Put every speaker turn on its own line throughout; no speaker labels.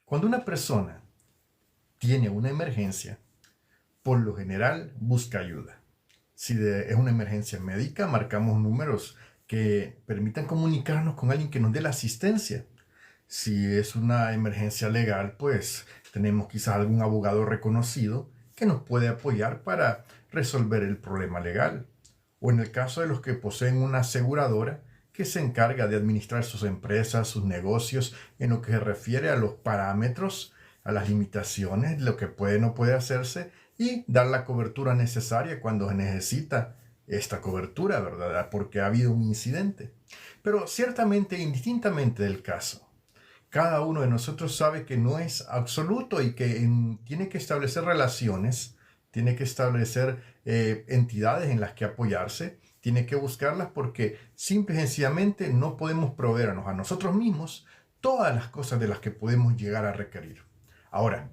Cuando una persona tiene una emergencia, por lo general busca ayuda. Si es una emergencia médica, marcamos números que permitan comunicarnos con alguien que nos dé la asistencia. Si es una emergencia legal, pues tenemos quizás algún abogado reconocido que nos puede apoyar para resolver el problema legal. O en el caso de los que poseen una aseguradora que se encarga de administrar sus empresas, sus negocios, en lo que se refiere a los parámetros, a las limitaciones, lo que puede o no puede hacerse y dar la cobertura necesaria cuando se necesita esta cobertura, ¿verdad? Porque ha habido un incidente. Pero ciertamente, indistintamente del caso, cada uno de nosotros sabe que no es absoluto y que tiene que establecer relaciones, tiene que establecer entidades en las que apoyarse, tiene que buscarlas porque simple y sencillamente no podemos proveernos a nosotros mismos todas las cosas de las que podemos llegar a requerir. Ahora,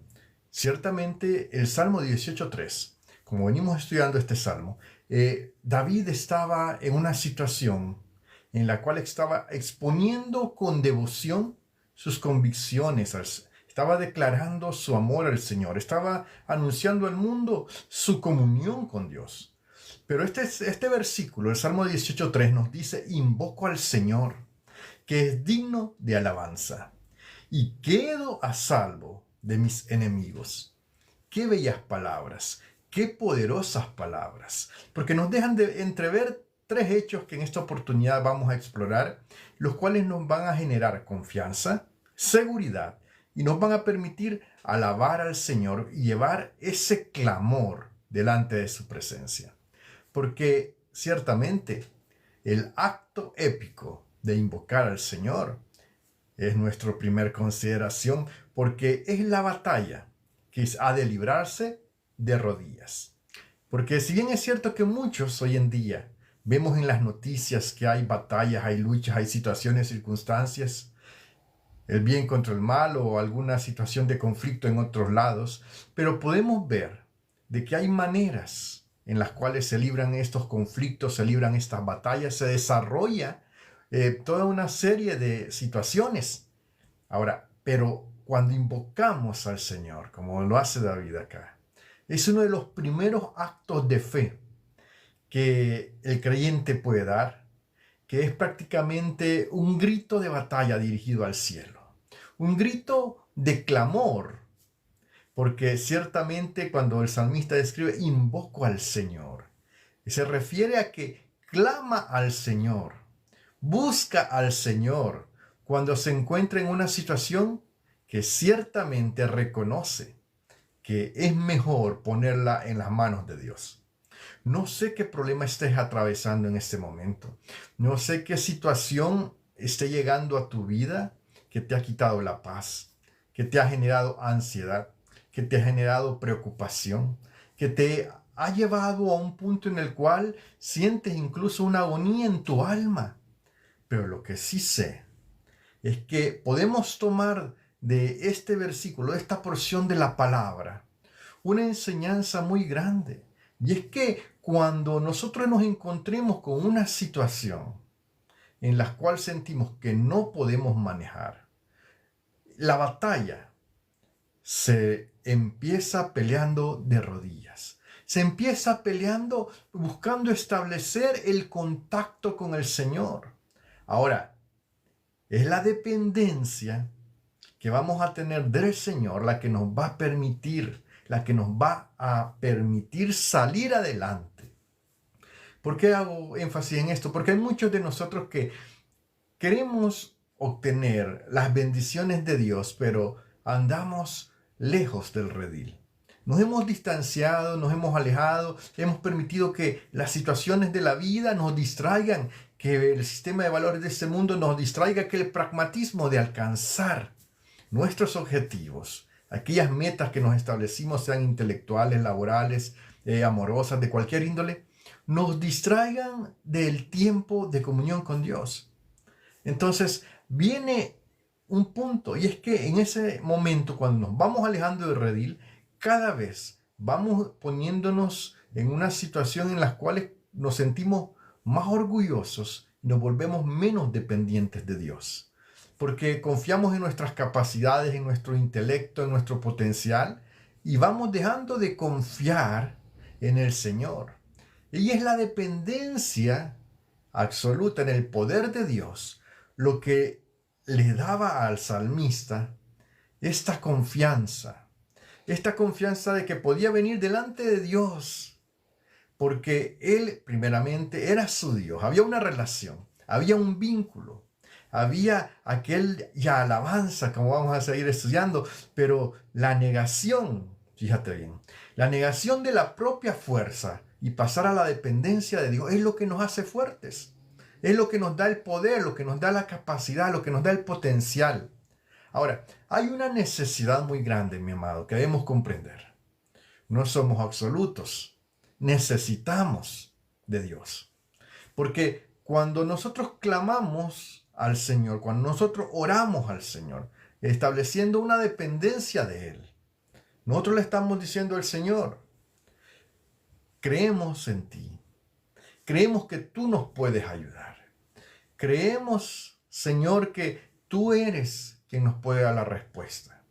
ciertamente el Salmo 18.3, como venimos estudiando este Salmo, David estaba en una situación en la cual estaba exponiendo con devoción sus convicciones, estaba declarando su amor al Señor, estaba anunciando al mundo su comunión con Dios. Pero este versículo, el Salmo 18.3, nos dice: invoco al Señor, que es digno de alabanza, y quedo a salvo de mis enemigos. Qué bellas palabras, qué poderosas palabras, porque nos dejan de entrever tres hechos que en esta oportunidad vamos a explorar, los cuales nos van a generar confianza, seguridad y nos van a permitir alabar al Señor y llevar ese clamor delante de su presencia. Porque ciertamente el acto épico de invocar al Señor es nuestra primera consideración, porque es la batalla que ha de librarse de rodillas. Porque si bien es cierto que muchos hoy en día vemos en las noticias que hay batallas, hay luchas, hay situaciones, circunstancias, el bien contra el mal o alguna situación de conflicto en otros lados, pero podemos ver de que hay maneras en las cuales se libran estos conflictos, se libran estas batallas, se desarrolla toda una serie de situaciones. Ahora, pero cuando invocamos al Señor, como lo hace David acá, es uno de los primeros actos de fe que el creyente puede dar, que es prácticamente un grito de batalla dirigido al cielo, un grito de clamor, porque ciertamente cuando el salmista escribe invoco al Señor, se refiere a que clama al Señor, busca al Señor cuando se encuentra en una situación que ciertamente reconoce que es mejor ponerla en las manos de Dios. No sé qué problema estés atravesando en este momento. No sé qué situación esté llegando a tu vida que te ha quitado la paz, que te ha generado ansiedad, que te ha generado preocupación, que te ha llevado a un punto en el cual sientes incluso una agonía en tu alma. Pero lo que sí sé es que podemos tomar de este versículo, de esta porción de la palabra, una enseñanza muy grande. Y es que cuando nosotros nos encontremos con una situación en la cual sentimos que no podemos manejar, la batalla se empieza peleando de rodillas. Se empieza peleando buscando establecer el contacto con el Señor. Ahora, es la dependencia que vamos a tener del Señor la que nos va a permitir, salir adelante. ¿Por qué hago énfasis en esto? Porque hay muchos de nosotros que queremos obtener las bendiciones de Dios, pero andamos lejos del redil. Nos hemos distanciado, nos hemos alejado, hemos permitido que las situaciones de la vida nos distraigan, que el sistema de valores de este mundo nos distraiga, que el pragmatismo de alcanzar nuestros objetivos, aquellas metas que nos establecimos, sean intelectuales, laborales, amorosas, de cualquier índole, nos distraigan del tiempo de comunión con Dios. Entonces viene un punto, y es que en ese momento, cuando nos vamos alejando del redil, cada vez vamos poniéndonos en una situación en la cual nos sentimos más orgullosos y nos volvemos menos dependientes de Dios. porque confiamos en nuestras capacidades, en nuestro intelecto, en nuestro potencial, y vamos dejando de confiar en el Señor. Y es la dependencia absoluta en el poder de Dios lo que le daba al salmista esta confianza de que podía venir delante de Dios, porque Él primeramente era su Dios, había una relación, había un vínculo, había aquella alabanza, como vamos a seguir estudiando, pero la negación, fíjate bien, la negación de la propia fuerza y pasar a la dependencia de Dios es lo que nos hace fuertes, es lo que nos da el poder, lo que nos da la capacidad, lo que nos da el potencial. Ahora, hay una necesidad muy grande, mi amado, que debemos comprender. No somos absolutos, necesitamos de Dios. Porque cuando nosotros clamamos al Señor, cuando nosotros oramos al Señor, estableciendo una dependencia de Él, nosotros le estamos diciendo al Señor, creemos en ti, creemos que tú nos puedes ayudar, creemos, Señor, que tú eres quien nos puede dar la respuesta.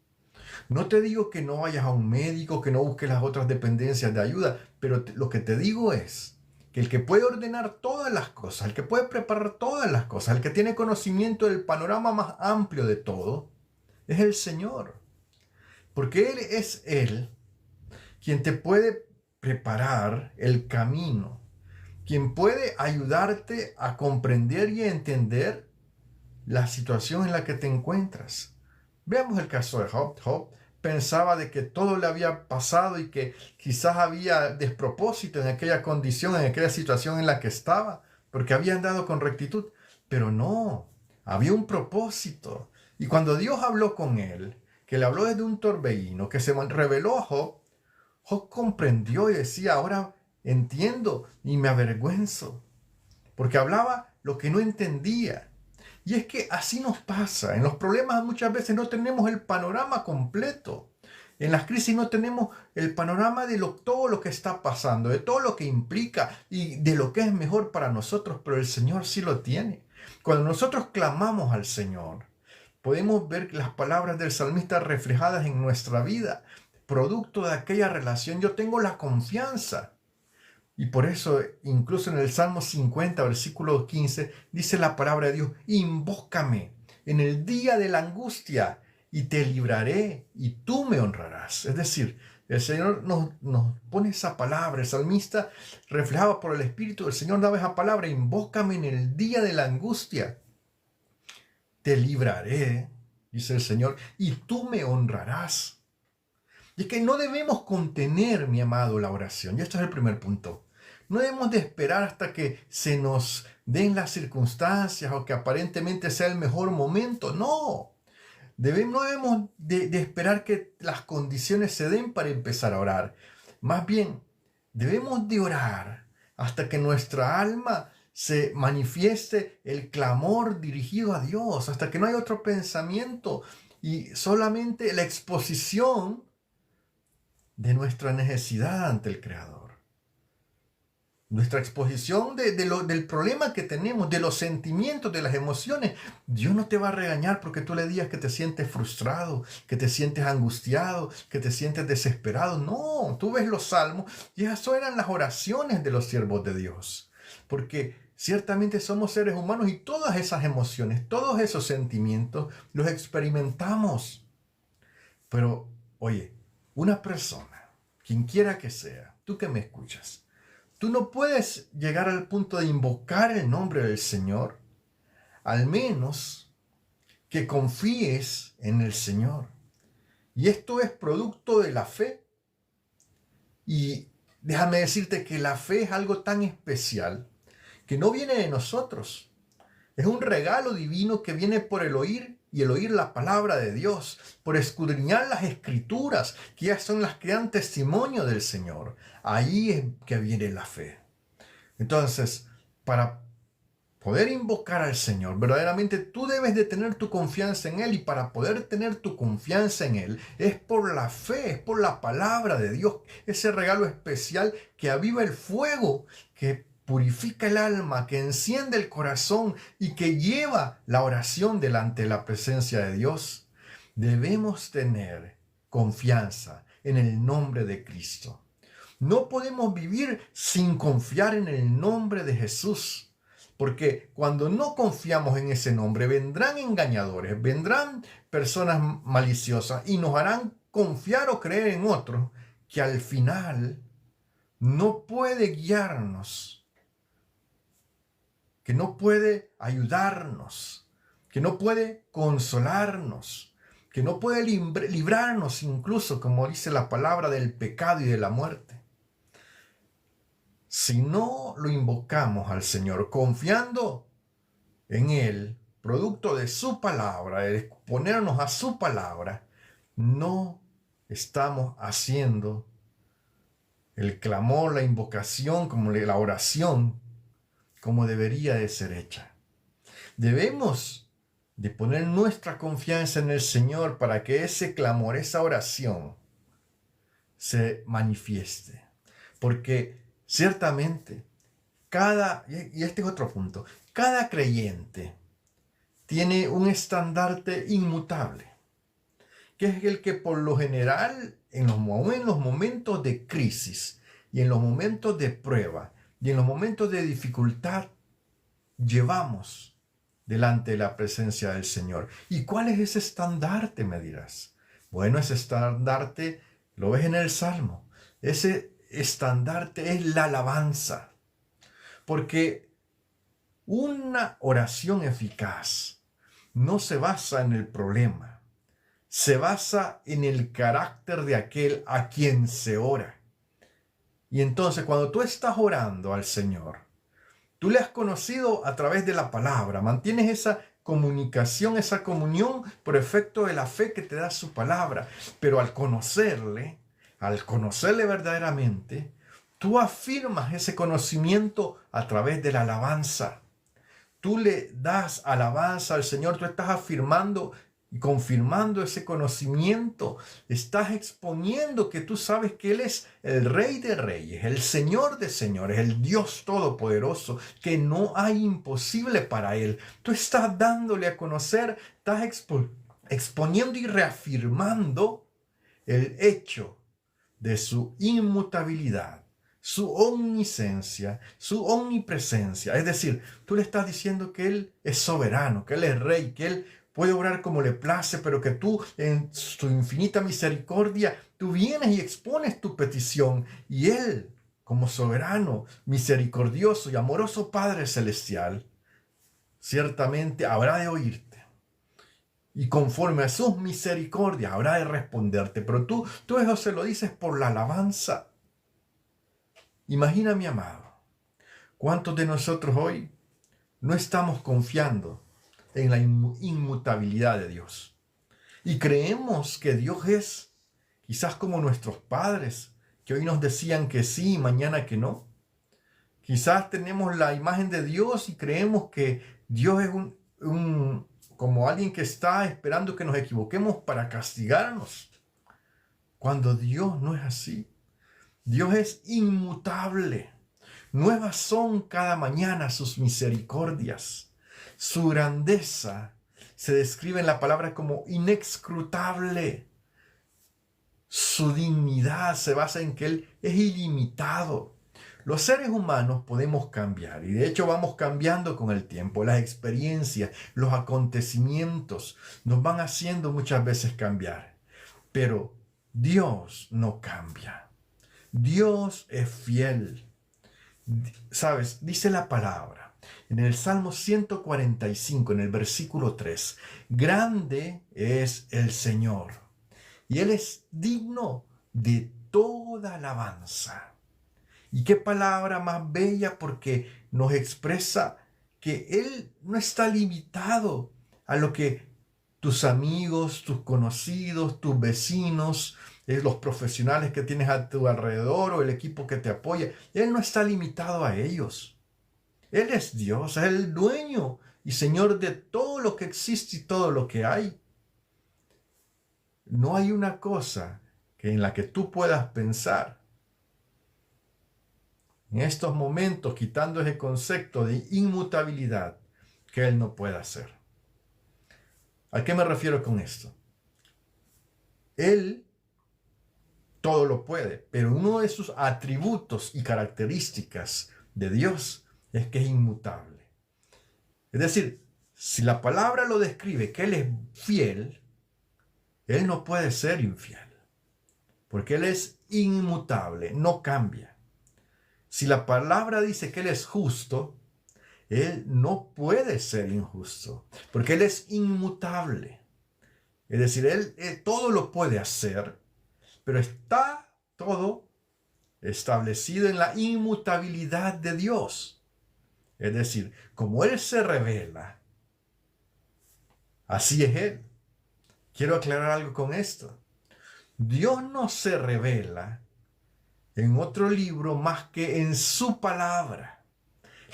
No te digo que no vayas a un médico, que no busques las otras dependencias de ayuda, pero lo que te digo es que el que puede ordenar todas las cosas, el que puede preparar todas las cosas, el que tiene conocimiento del panorama más amplio de todo, es el Señor. Porque Él es Él quien te puede preparar el camino, quien puede ayudarte a comprender y a entender la situación en la que te encuentras. Veamos el caso de Job. Job pensaba de que todo le había pasado y que quizás había despropósito en aquella condición, en aquella situación en la que estaba, porque había andado con rectitud. Pero no, había un propósito. Y cuando Dios habló con él, que le habló desde un torbellino, que se reveló a Job, Job comprendió y decía, ahora entiendo y me avergüenzo, porque hablaba lo que no entendía. Y es que así nos pasa. En los problemas muchas veces no tenemos el panorama completo. En las crisis no tenemos el panorama de todo lo que está pasando, de todo lo que implica y de lo que es mejor para nosotros, pero el Señor sí lo tiene. Cuando nosotros clamamos al Señor, podemos ver las palabras del salmista reflejadas en nuestra vida, producto de aquella relación. Yo tengo la confianza. Y por eso, incluso en el Salmo 50, versículo 15, dice la palabra de Dios, invócame en el día de la angustia y te libraré y tú me honrarás. Es decir, el Señor nos pone esa palabra. El salmista, reflejado por el Espíritu del Señor, daba esa palabra, invócame en el día de la angustia. Te libraré, dice el Señor, y tú me honrarás. Y es que no debemos contener, mi amado, la oración. Y esto es el primer punto. No debemos de esperar hasta que se nos den las circunstancias o que aparentemente sea el mejor momento. No debemos de esperar que las condiciones se den para empezar a orar. Más bien, debemos de orar hasta que nuestra alma se manifieste el clamor dirigido a Dios, hasta que no haya otro pensamiento y solamente la exposición de nuestra necesidad ante el Creador. Nuestra exposición del problema que tenemos, de los sentimientos, de las emociones. Dios no te va a regañar porque tú le digas que te sientes frustrado, que te sientes angustiado, que te sientes desesperado. No, tú ves los salmos y esas eran las oraciones de los siervos de Dios. Porque ciertamente somos seres humanos y todas esas emociones, todos esos sentimientos los experimentamos. Pero, oye, una persona, quien quiera que sea, tú que me escuchas, tú no puedes llegar al punto de invocar el nombre del Señor, al menos que confíes en el Señor. Y esto es producto de la fe. Y déjame decirte que la fe es algo tan especial que no viene de nosotros. Es un regalo divino que viene por el oír y el oír la palabra de Dios, por escudriñar las escrituras, que ya son las que dan testimonio del Señor. Ahí es que viene la fe. Entonces, para poder invocar al Señor, verdaderamente tú debes de tener tu confianza en Él, y para poder tener tu confianza en Él es por la fe, es por la palabra de Dios, ese regalo especial que aviva el fuego que purifica el alma, que enciende el corazón y que lleva la oración delante de la presencia de Dios. Debemos tener confianza en el nombre de Cristo. No podemos vivir sin confiar en el nombre de Jesús, porque cuando no confiamos en ese nombre, vendrán engañadores, vendrán personas maliciosas y nos harán confiar o creer en otro que al final no puede guiarnos, que no puede ayudarnos, que no puede consolarnos, que no puede librarnos incluso, como dice la palabra, del pecado y de la muerte. Si no lo invocamos al Señor confiando en Él, producto de su palabra, de exponernos a su palabra, no estamos haciendo el clamor, la invocación, como la oración, como debería de ser hecha. Debemos de poner nuestra confianza en el Señor para que ese clamor, esa oración, se manifieste. Porque ciertamente, y este es otro punto, cada creyente tiene un estandarte inmutable, que es el que por lo general, en los momentos de crisis y en los momentos de prueba y en los momentos de dificultad, llevamos delante de la presencia del Señor. ¿Y cuál es ese estandarte, me dirás? Bueno, ese estandarte lo ves en el Salmo. Ese estandarte es la alabanza. Porque una oración eficaz no se basa en el problema, se basa en el carácter de aquel a quien se ora. Y entonces cuando tú estás orando al Señor, tú le has conocido a través de la palabra, mantienes esa comunicación, esa comunión por efecto de la fe que te da su palabra, pero al conocerle verdaderamente, tú afirmas ese conocimiento a través de la alabanza. Tú le das alabanza al Señor, tú estás afirmando y confirmando ese conocimiento. Estás exponiendo que tú sabes que Él es el Rey de Reyes, el Señor de Señores, el Dios Todopoderoso, que no hay imposible para Él. Tú estás dándole a conocer, estás exponiendo y reafirmando el hecho de su inmutabilidad, su omnisciencia, su omnipresencia. Es decir, tú le estás diciendo que Él es soberano, que Él es rey, que Él puede obrar como le place, pero que tú en su infinita misericordia, tú vienes y expones tu petición y Él, como soberano, misericordioso y amoroso Padre Celestial, ciertamente habrá de oírte. Y conforme a sus misericordias habrá de responderte. Pero tú eso se lo dices por la alabanza. Imagina, mi amado, ¿cuántos de nosotros hoy no estamos confiando en la inmutabilidad de Dios? Y creemos que Dios es quizás como nuestros padres, que hoy nos decían que sí y mañana que no. Quizás tenemos la imagen de Dios y creemos que Dios es como alguien que está esperando que nos equivoquemos para castigarnos, cuando Dios no es así. Dios es inmutable. Nuevas son cada mañana sus misericordias. Su grandeza se describe en la palabra como inescrutable. Su dignidad se basa en que Él es ilimitado. Los seres humanos podemos cambiar y de hecho vamos cambiando con el tiempo. Las experiencias, los acontecimientos nos van haciendo muchas veces cambiar. Pero Dios no cambia. Dios es fiel. ¿Sabes? Dice la palabra en el Salmo 145, en el versículo 3, grande es el Señor y Él es digno de toda alabanza. Y qué palabra más bella, porque nos expresa que Él no está limitado a lo que tus amigos, tus conocidos, tus vecinos, los profesionales que tienes a tu alrededor o el equipo que te apoya. Él no está limitado a ellos. Él es Dios, es el dueño y Señor de todo lo que existe y todo lo que hay. No hay una cosa en la que tú puedas pensar, en estos momentos, quitando ese concepto de inmutabilidad que Él no puede hacer. ¿A qué me refiero con esto? Él todo lo puede, pero uno de sus atributos y características de Dios es que es inmutable. Es decir, si la palabra lo describe que Él es fiel, Él no puede ser infiel, porque Él es inmutable, no cambia. Si la palabra dice que Él es justo, Él no puede ser injusto, porque Él es inmutable. Es decir, Él todo lo puede hacer, pero está todo establecido en la inmutabilidad de Dios. Es decir, como Él se revela, así es Él. Quiero aclarar algo con esto. Dios no se revela en otro libro más que en su palabra.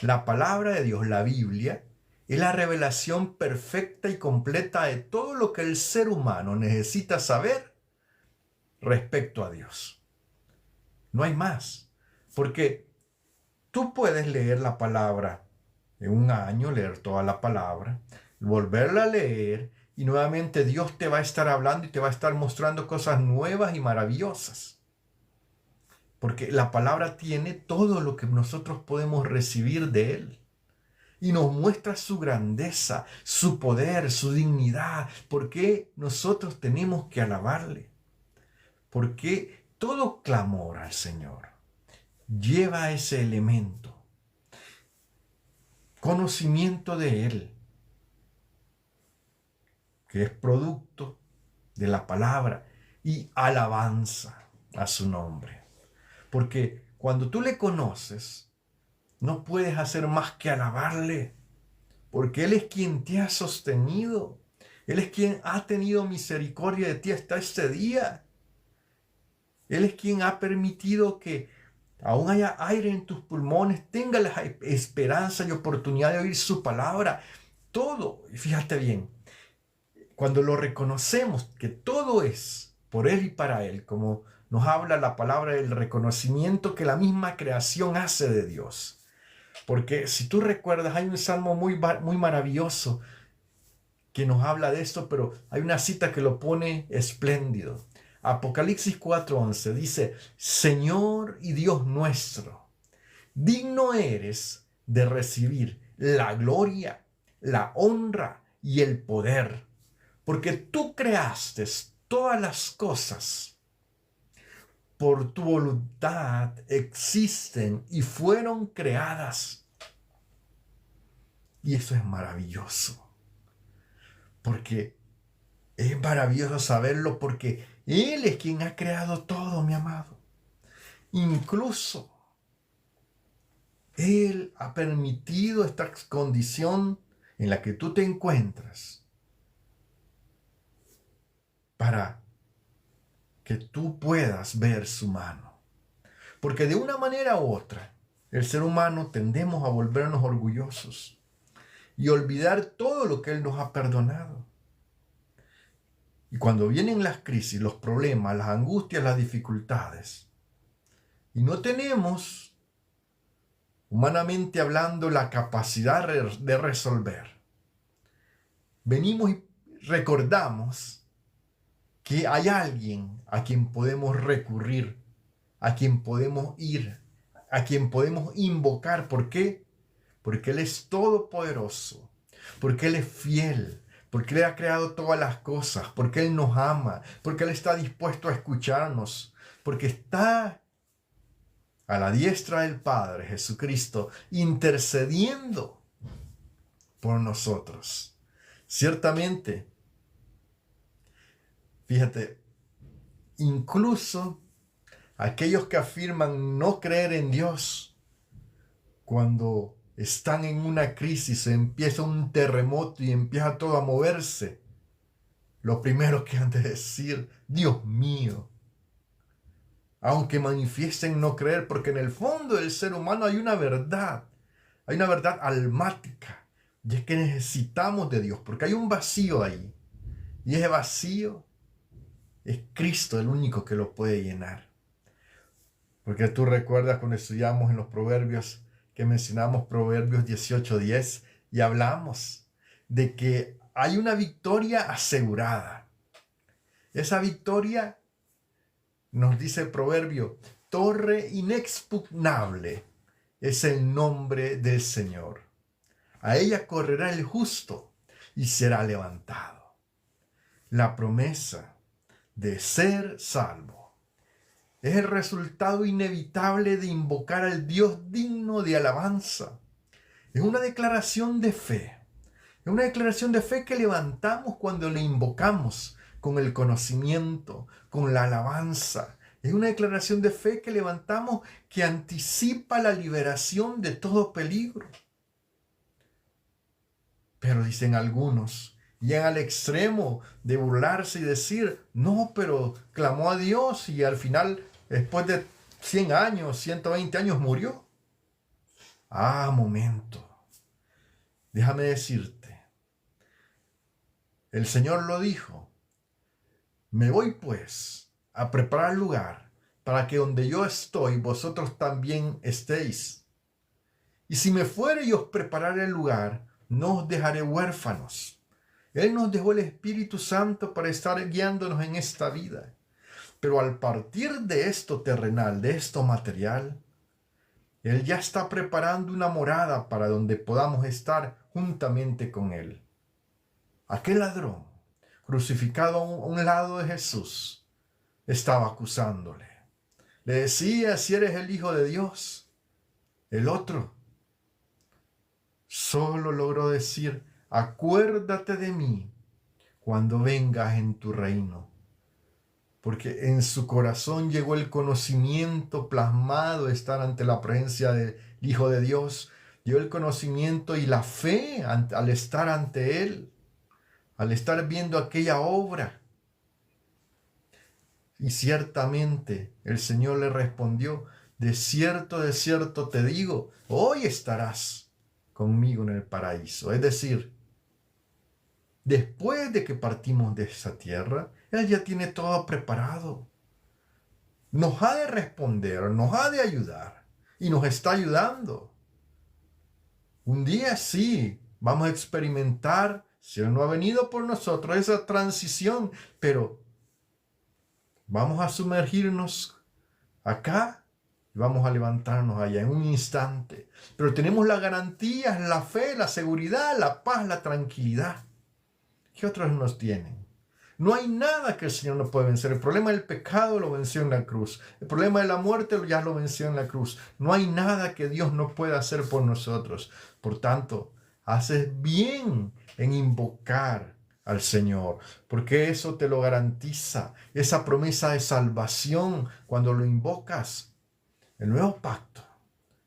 La palabra de Dios, la Biblia, es la revelación perfecta y completa de todo lo que el ser humano necesita saber respecto a Dios. No hay más. Porque tú puedes leer la palabra en un año, leer toda la palabra, volverla a leer y nuevamente Dios te va a estar hablando y te va a estar mostrando cosas nuevas y maravillosas. Porque la palabra tiene todo lo que nosotros podemos recibir de Él. Y nos muestra su grandeza, su poder, su dignidad. ¿Por qué nosotros tenemos que alabarle? Porque todo clamor al Señor lleva ese elemento. Conocimiento de Él, que es producto de la palabra, y alabanza a su nombre. Porque cuando tú le conoces, no puedes hacer más que alabarle, porque Él es quien te ha sostenido. Él es quien ha tenido misericordia de ti hasta este día. Él es quien ha permitido que aún haya aire en tus pulmones, tenga la esperanza y oportunidad de oír su palabra. Todo, y fíjate bien, cuando lo reconocemos que todo es por Él y para Él, como nos habla la palabra del reconocimiento que la misma creación hace de Dios. Porque si tú recuerdas, hay un salmo muy maravilloso que nos habla de esto, pero hay una cita que lo pone espléndido. Apocalipsis 4:11 dice: Señor y Dios nuestro, digno eres de recibir la gloria, la honra y el poder, porque tú creaste todas las cosas. Por tu voluntad existen y fueron creadas. Y eso es maravilloso. Porque es maravilloso saberlo, porque Él es quien ha creado todo, mi amado. Incluso Él ha permitido esta condición en la que tú te encuentras para que tú puedas ver su mano. Porque de una manera u otra, el ser humano tendemos a volvernos orgullosos y olvidar todo lo que Él nos ha perdonado. Y cuando vienen las crisis, los problemas, las angustias, las dificultades, y no tenemos, humanamente hablando, la capacidad de resolver, venimos y recordamos que hay alguien a quien podemos recurrir, a quien podemos ir, a quien podemos invocar. ¿Por qué? Porque Él es todopoderoso, porque Él es fiel, porque Él ha creado todas las cosas, porque Él nos ama, porque Él está dispuesto a escucharnos, porque está a la diestra del Padre, Jesucristo, intercediendo por nosotros. Ciertamente, fíjate, incluso aquellos que afirman no creer en Dios, cuando están en una crisis, empieza un terremoto y empieza todo a moverse, lo primero que han de decir: Dios mío. Aunque manifiesten no creer, porque en el fondo del ser humano hay una verdad almática, y es que necesitamos de Dios, porque hay un vacío ahí, y ese vacío es Cristo el único que lo puede llenar. Porque tú recuerdas cuando estudiamos en los Proverbios, que mencionamos Proverbios 18:10 y hablamos de que hay una victoria asegurada. Esa victoria, nos dice el proverbio, torre inexpugnable es el nombre del Señor. A ella correrá el justo y será levantado. La promesa de ser salvo es el resultado inevitable de invocar al Dios digno de alabanza. Es una declaración de fe. Es una declaración de fe que levantamos cuando le invocamos con el conocimiento, con la alabanza. Es una declaración de fe que levantamos que anticipa la liberación de todo peligro. Pero dicen algunos, llegan al extremo de burlarse y decir, no, pero clamó a Dios y al final, después de 100 años, 120 años, murió. Momento. Déjame decirte, el Señor lo dijo, me voy pues a preparar lugar para que donde yo estoy, vosotros también estéis. Y si me fuere y os prepararé el lugar, no os dejaré huérfanos. Él nos dejó el Espíritu Santo para estar guiándonos en esta vida. Pero al partir de esto terrenal, de esto material, Él ya está preparando una morada para donde podamos estar juntamente con Él. Aquel ladrón, crucificado a un lado de Jesús, estaba acusándole. Le decía, si eres el Hijo de Dios. El otro solo logró decir, acuérdate de mí cuando vengas en tu reino. Porque en su corazón llegó el conocimiento plasmado de estar ante la presencia del Hijo de Dios. Llegó el conocimiento y la fe al estar ante Él, al estar viendo aquella obra. Y ciertamente el Señor le respondió, de cierto te digo, hoy estarás conmigo en el paraíso. Es decir, después de que partimos de esa tierra, Él ya tiene todo preparado. Nos ha de responder, nos ha de ayudar y nos está ayudando. Un día sí, vamos a experimentar, si Él no ha venido por nosotros, esa transición, pero vamos a sumergirnos acá y vamos a levantarnos allá en un instante. Pero tenemos la garantía, la fe, la seguridad, la paz, la tranquilidad. ¿Qué otros nos tienen? No hay nada que el Señor no pueda vencer. El problema del pecado lo venció en la cruz. El problema de la muerte ya lo venció en la cruz. No hay nada que Dios no pueda hacer por nosotros. Por tanto, haces bien en invocar al Señor, porque eso te lo garantiza, esa promesa de salvación cuando lo invocas. El nuevo pacto,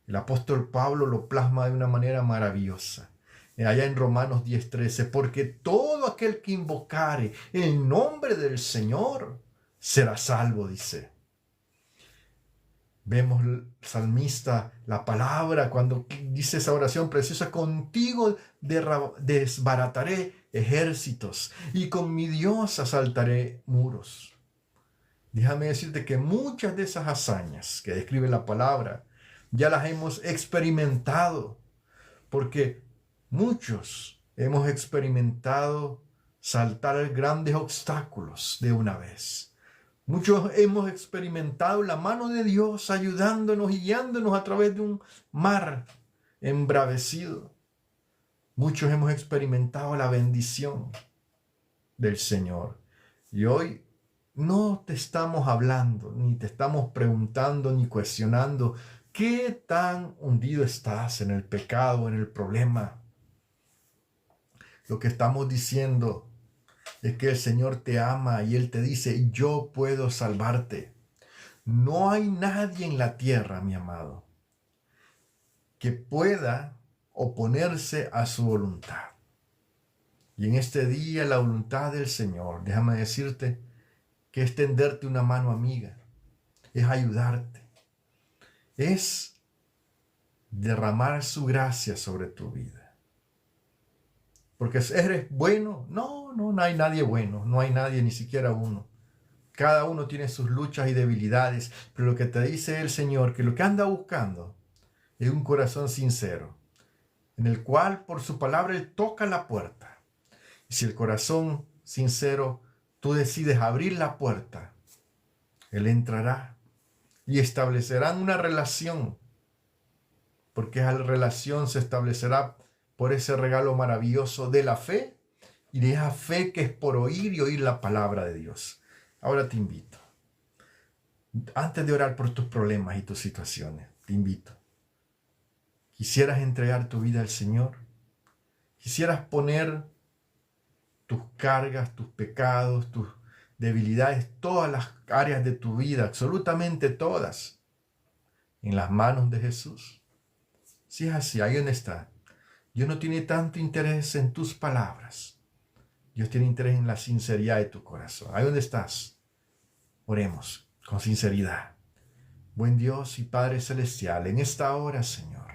el apóstol Pablo lo plasma de una manera maravillosa. Allá en Romanos 10:13, porque todo aquel que invocare el nombre del Señor será salvo, dice. Vemos el salmista, la palabra, cuando dice esa oración preciosa, contigo desbarataré ejércitos y con mi Dios asaltaré muros. Déjame decirte que muchas de esas hazañas que describe la palabra ya las hemos experimentado, porque muchos hemos experimentado saltar grandes obstáculos de una vez. Muchos hemos experimentado la mano de Dios ayudándonos y guiándonos a través de un mar embravecido. Muchos hemos experimentado la bendición del Señor. Y hoy no te estamos hablando, ni te estamos preguntando, ni cuestionando qué tan hundido estás en el pecado, en el problema. Lo que estamos diciendo es que el Señor te ama y Él te dice, yo puedo salvarte. No hay nadie en la tierra, mi amado, que pueda oponerse a su voluntad. Y en este día la voluntad del Señor, déjame decirte, que es tenderte una mano amiga, es ayudarte, es derramar su gracia sobre tu vida. Porque eres bueno, no hay nadie bueno, no hay nadie, ni siquiera uno. Cada uno tiene sus luchas y debilidades, pero lo que te dice el Señor, que lo que anda buscando es un corazón sincero, en el cual por su palabra Él toca la puerta. Y si el corazón sincero, tú decides abrir la puerta, Él entrará y establecerán una relación, porque esa relación se establecerá por ese regalo maravilloso de la fe, y de esa fe que es por oír y oír la palabra de Dios. Ahora te invito, antes de orar por tus problemas y tus situaciones, te invito. ¿Quisieras entregar tu vida al Señor? ¿Quisieras poner tus cargas, tus pecados, tus debilidades, todas las áreas de tu vida, absolutamente todas, en las manos de Jesús? Si es así, ahí donde está. Dios no tiene tanto interés en tus palabras. Dios tiene interés en la sinceridad de tu corazón. Ahí donde estás, oremos con sinceridad. Buen Dios y Padre Celestial, en esta hora, Señor,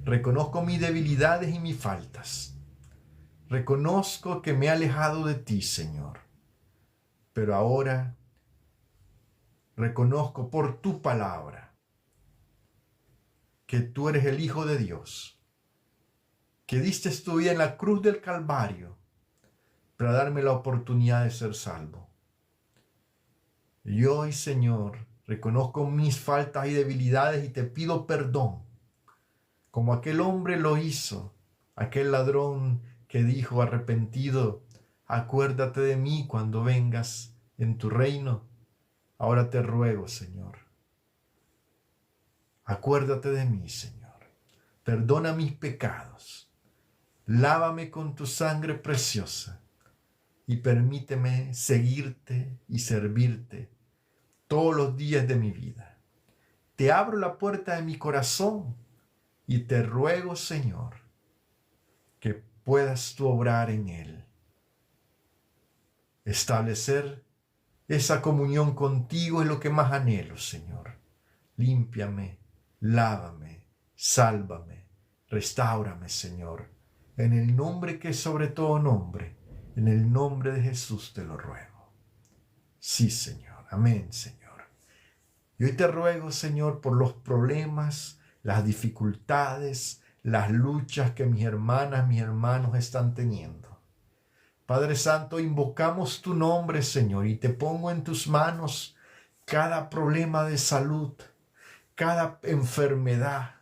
reconozco mis debilidades y mis faltas. Reconozco que me he alejado de ti, Señor. Pero ahora reconozco por tu palabra que tú eres el Hijo de Dios, que diste tu vida en la cruz del Calvario para darme la oportunidad de ser salvo. Y hoy, Señor, reconozco mis faltas y debilidades y te pido perdón, como aquel hombre lo hizo, aquel ladrón que dijo arrepentido: acuérdate de mí cuando vengas en tu reino. Ahora te ruego, Señor, acuérdate de mí, Señor. Perdona mis pecados. Lávame con tu sangre preciosa y permíteme seguirte y servirte todos los días de mi vida. Te abro la puerta de mi corazón y te ruego, Señor, que puedas tú obrar en él. Establecer esa comunión contigo es lo que más anhelo, Señor. Límpiame, lávame, sálvame, restáurame, Señor. En el nombre que es sobre todo nombre, en el nombre de Jesús te lo ruego. Sí, Señor. Amén, Señor. Y hoy te ruego, Señor, por los problemas, las dificultades, las luchas que mis hermanas, mis hermanos están teniendo. Padre Santo, invocamos tu nombre, Señor, y te pongo en tus manos cada problema de salud, cada enfermedad,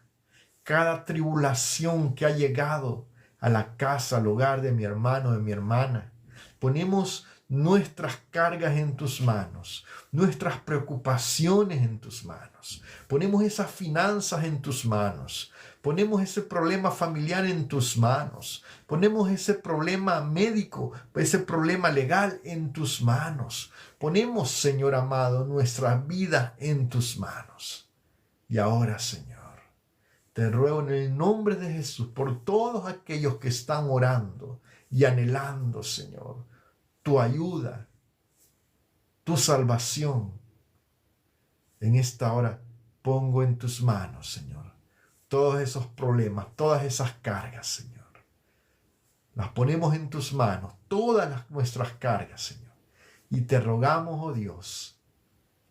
cada tribulación que ha llegado a la casa, al hogar de mi hermano, de mi hermana. Ponemos nuestras cargas en tus manos, nuestras preocupaciones en tus manos. Ponemos esas finanzas en tus manos. Ponemos ese problema familiar en tus manos. Ponemos ese problema médico, ese problema legal en tus manos. Ponemos, Señor amado, nuestra vida en tus manos. Y ahora, Señor, te ruego en el nombre de Jesús por todos aquellos que están orando y anhelando, Señor, tu ayuda, tu salvación. En esta hora pongo en tus manos, Señor, todos esos problemas, todas esas cargas, Señor. Las ponemos en tus manos, todas nuestras cargas, Señor. Y te rogamos, oh Dios,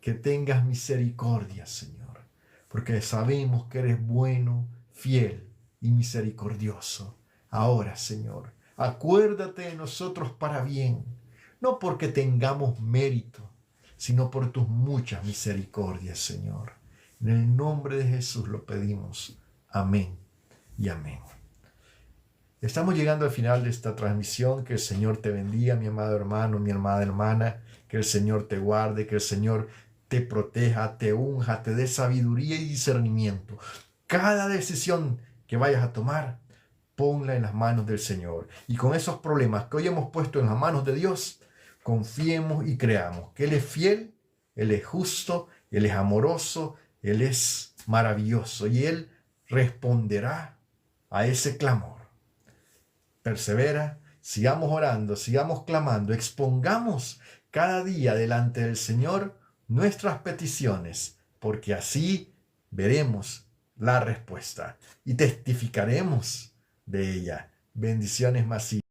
que tengas misericordia, Señor, porque sabemos que eres bueno, fiel y misericordioso. Ahora, Señor, acuérdate de nosotros para bien, no porque tengamos mérito, sino por tus muchas misericordias, Señor. En el nombre de Jesús lo pedimos. Amén y amén. Estamos llegando al final de esta transmisión. Que el Señor te bendiga, mi amado hermano, mi amada hermana. Que el Señor te guarde, que el Señor te proteja, te unja, te dé sabiduría y discernimiento. Cada decisión que vayas a tomar, ponla en las manos del Señor. Y con esos problemas que hoy hemos puesto en las manos de Dios, confiemos y creamos que Él es fiel, Él es justo, Él es amoroso, Él es maravilloso y Él responderá a ese clamor. Persevera, sigamos orando, sigamos clamando, expongamos cada día delante del Señor nuestras peticiones, porque así veremos la respuesta y testificaremos de ella. Bendiciones masivas.